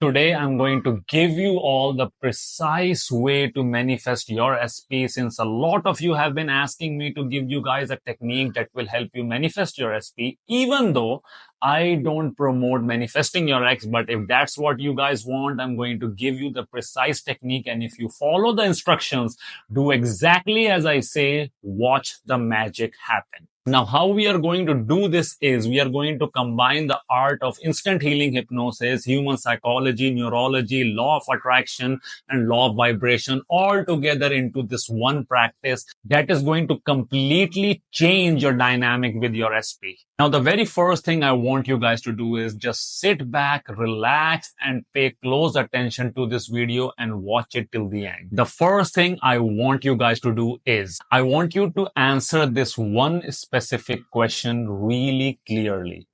Today, I'm going to give you all the precise way to manifest your SP, since a lot of you have been asking me to give you guys a technique that will help you manifest your SP, even though I don't promote manifesting your X. But if that's what you guys want, I'm going to give you the precise technique. And if you follow the instructions, do exactly as I say, watch the magic happen. Now, how we are going to do this is we are going to combine the art of instant healing hypnosis, human psychology, neurology, law of attraction, and law of vibration all together into this one practice that is going to completely change your dynamic with your SP. Now, the very first thing I want you guys to do is just sit back, relax, and pay close attention to this video and watch it till the end. The first thing I want you guys to do is I want you to answer this one specific question really clearly.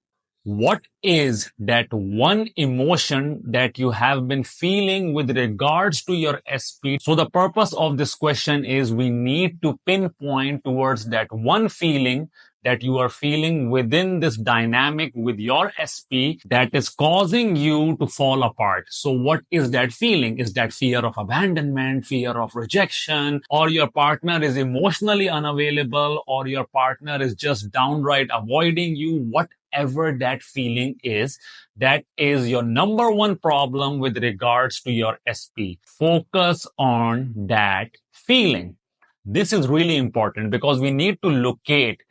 What is that one emotion that you have been feeling with regards to your SP? So the purpose of this question is we need to pinpoint towards that one feeling that you are feeling within this dynamic with your SP that is causing you to fall apart. So what is that feeling? Is that fear of abandonment, fear of rejection, or your partner is emotionally unavailable, or your partner is just downright avoiding you? Whatever that feeling is, that is your number one problem with regards to your SP. Focus on that feeling. This is really important because we need to locate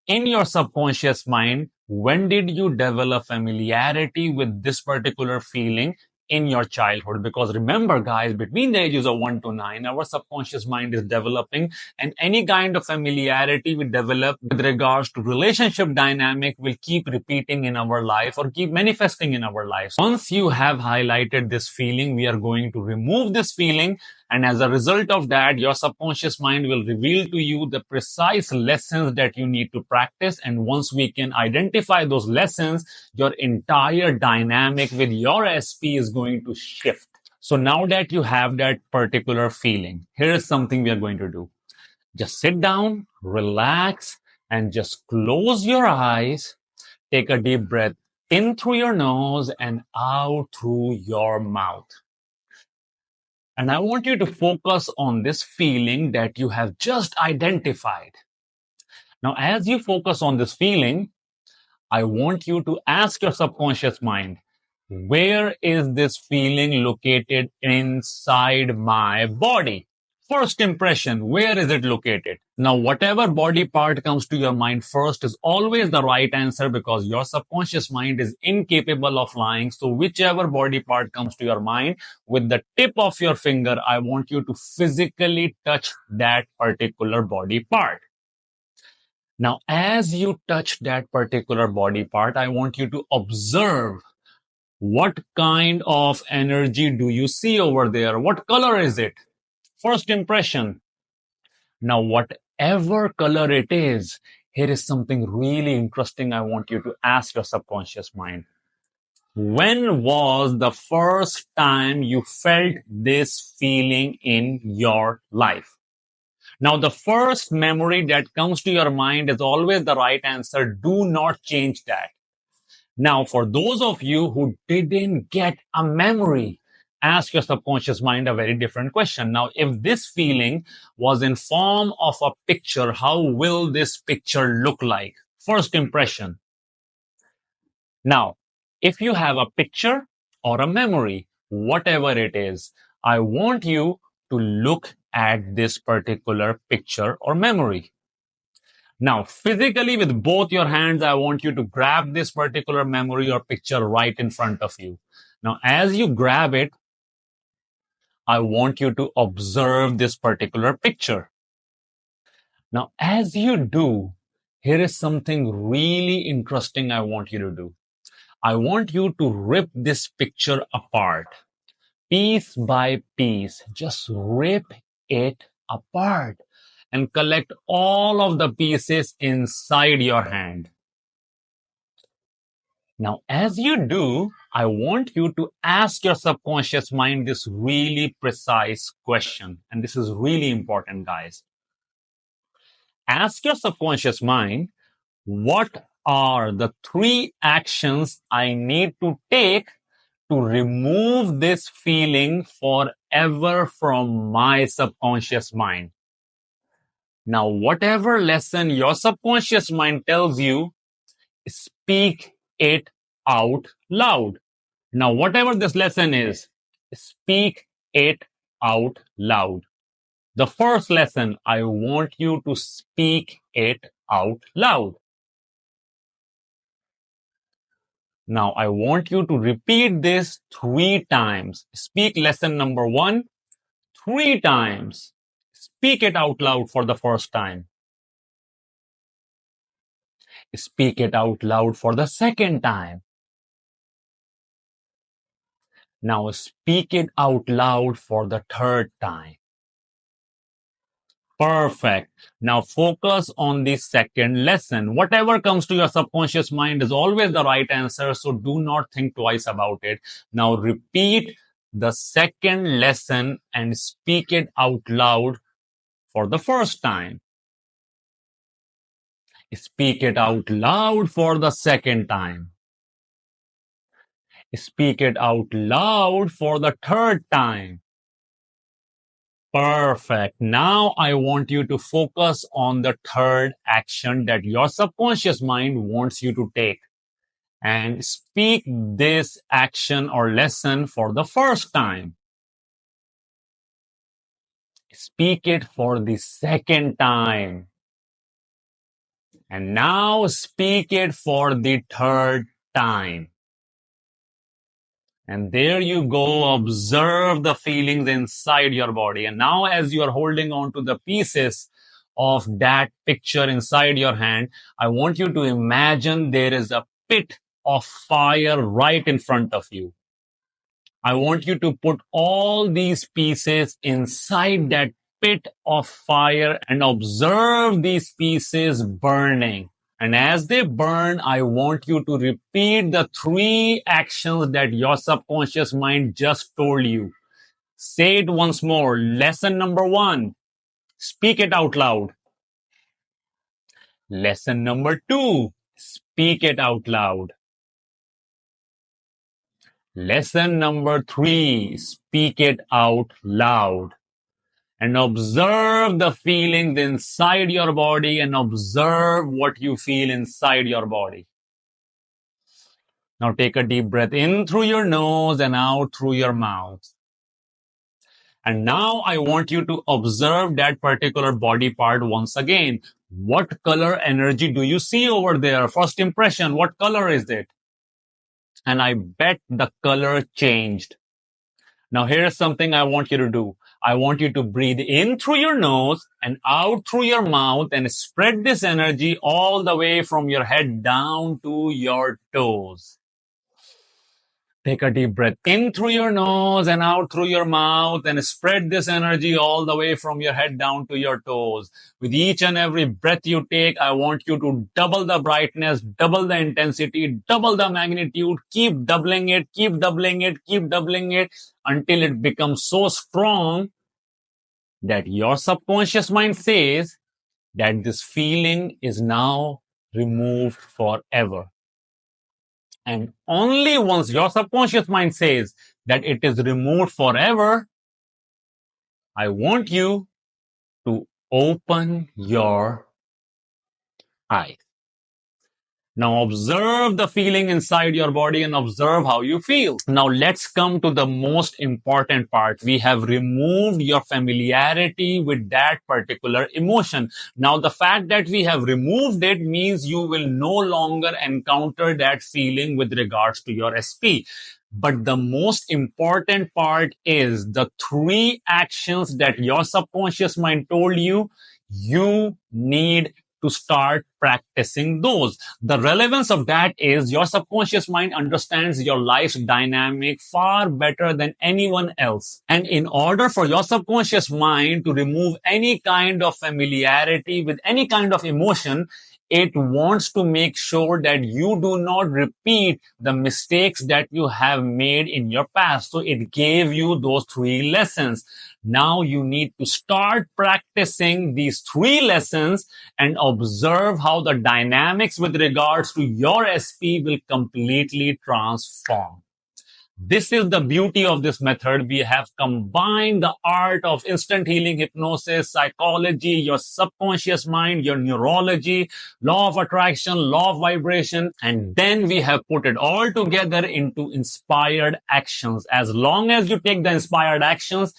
in your subconscious mind, when did you develop familiarity with this particular feeling in your childhood? Because remember, guys, between the ages of 1 to 9, our subconscious mind is developing, and any kind of familiarity we develop with regards to relationship dynamic will keep repeating in our life or keep manifesting in our lives. Once you have highlighted this feeling, we are going to remove this feeling. And as a result of that, your subconscious mind will reveal to you the precise lessons that you need to practice. And once we can identify those lessons, your entire dynamic with your SP is going to shift. So now that you have that particular feeling, here is something we are going to do. Just sit down, relax, and just close your eyes. Take a deep breath in through your nose and out through your mouth. And I want you to focus on this feeling that you have just identified. Now, as you focus on this feeling, I want you to ask your subconscious mind, where is this feeling located inside my body? First impression, where is it located? Now, whatever body part comes to your mind first is always the right answer because your subconscious mind is incapable of lying. So whichever body part comes to your mind, with the tip of your finger, I want you to physically touch that particular body part. Now, as you touch that particular body part, I want you to observe what kind of energy do you see over there? What color is it? First impression. Now, whatever color it is, here is something really interesting I want you to ask your subconscious mind. When was the first time you felt this feeling in your life? Now, the first memory that comes to your mind is always the right answer. Do not change that. Now, for those of you who didn't get a memory, ask your subconscious mind a very different question. Now, if this feeling was in form of a picture, how will this picture look like? First impression. Now, if you have a picture or a memory, whatever it is, I want you to look at this particular picture or memory. Now, physically, with both your hands, I want you to grab this particular memory or picture right in front of you. Now, as you grab it, I want you to observe this particular picture. Now, as you do, here is something really interesting I want you to do. I want you to rip this picture apart, piece by piece. Just rip it apart and collect all of the pieces inside your hand. Now, as you do, I want you to ask your subconscious mind this really precise question. And this is really important, guys. Ask your subconscious mind, what are the 3 actions I need to take to remove this feeling forever from my subconscious mind. Now, whatever lesson your subconscious mind tells you, speak it out loud. Now, whatever this lesson is, speak it out loud. The first lesson, I want you to speak it out loud. Now, I want you to repeat this 3 times. Speak lesson number 1 3 times. Speak it out loud for the first time. Speak it out loud for the second time. Now, speak it out loud for the third time. Perfect. Now focus on the second lesson. Whatever comes to your subconscious mind is always the right answer, so do not think twice about it. Now repeat the second lesson and speak it out loud for the first time. Speak it out loud for the second time. Speak it out loud for the third time. Perfect. Now I want you to focus on the third action that your subconscious mind wants you to take. And speak this action or lesson for the first time. Speak it for the second time. And now speak it for the third time. And there you go, observe the feelings inside your body. And now as you are holding on to the pieces of that picture inside your hand, I want you to imagine there is a pit of fire right in front of you. I want you to put all these pieces inside that pit of fire and observe these pieces burning. And as they burn, I want you to repeat the 3 actions that your subconscious mind just told you. Say it once more. Lesson number 1, speak it out loud. Lesson number 2, speak it out loud. Lesson number 3, speak it out loud. And observe the feelings inside your body and observe what you feel inside your body. Now take a deep breath in through your nose and out through your mouth. And now I want you to observe that particular body part once again. What color energy do you see over there? First impression, what color is it? And I bet the color changed. Now here's something I want you to do. I want you to breathe in through your nose and out through your mouth and spread this energy all the way from your head down to your toes. Take a deep breath in through your nose and out through your mouth and spread this energy all the way from your head down to your toes. With each and every breath you take, I want you to double the brightness, double the intensity, double the magnitude, keep doubling it, keep doubling it, keep doubling it until it becomes so strong that your subconscious mind says that this feeling is now removed forever. And only once your subconscious mind says that it is removed forever, I want you to open your eyes. Now observe the feeling inside your body and observe how you feel. Now let's come to the most important part. We have removed your familiarity with that particular emotion. Now the fact that we have removed it means you will no longer encounter that feeling with regards to your SP. But the most important part is the 3 actions that your subconscious mind told you, you need to start practicing those. The relevance of that is your subconscious mind understands your life's dynamic far better than anyone else. And in order for your subconscious mind to remove any kind of familiarity with any kind of emotion, it wants to make sure that you do not repeat the mistakes that you have made in your past. So it gave you those 3 lessons. Now you need to start practicing these 3 lessons and observe how the dynamics with regards to your SP will completely transform. This is the beauty of this method. We have combined the art of instant healing hypnosis, psychology, your subconscious mind, your neurology, law of attraction, law of vibration, and then we have put it all together into inspired actions. As long as you take the inspired actions,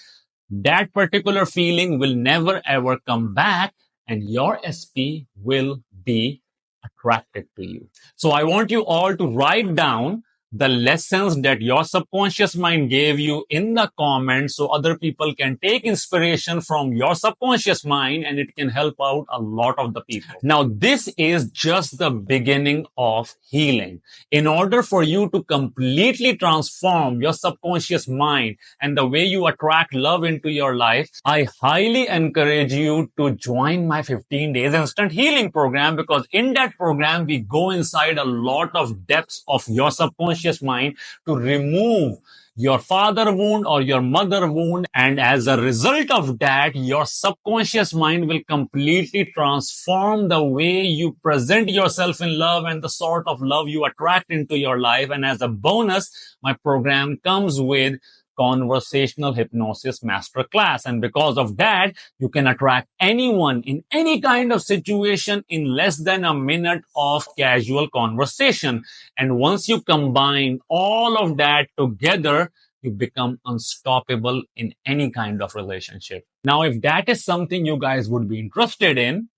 that particular feeling will never ever come back and your SP will be attracted to you. So I want you all to write down the lessons that your subconscious mind gave you in the comments so other people can take inspiration from your subconscious mind and it can help out a lot of the people. Now, this is just the beginning of healing. In order for you to completely transform your subconscious mind and the way you attract love into your life, I highly encourage you to join my 15 days instant healing program, because in that program, we go inside a lot of depths of your subconscious mind to remove your father wound or your mother wound. And as a result of that, your subconscious mind will completely transform the way you present yourself in love and the sort of love you attract into your life. And as a bonus, my program comes with conversational hypnosis masterclass. And because of that, you can attract anyone in any kind of situation in less than a minute of casual conversation. And once you combine all of that together, you become unstoppable in any kind of relationship. Now, if that is something you guys would be interested in,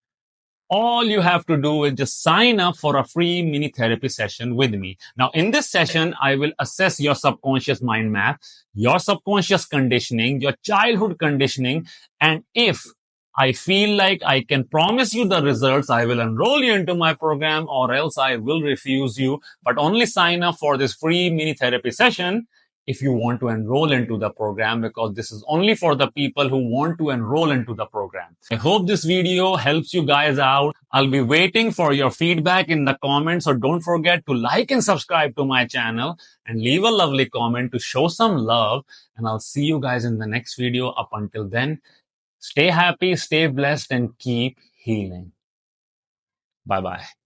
all you have to do is just sign up for a free mini therapy session with me. Now, in this session, I will assess your subconscious mind map, your subconscious conditioning, your childhood conditioning. And if I feel like I can promise you the results, I will enroll you into my program, or else I will refuse you. But only sign up for this free mini therapy session if you want to enroll into the program, because this is only for the people who want to enroll into the program. I hope this video helps you guys out. I'll be waiting for your feedback in the comments. So don't forget to like and subscribe to my channel and leave a lovely comment to show some love. And I'll see you guys in the next video. Up until then, stay happy, stay blessed, and keep healing. Bye-bye.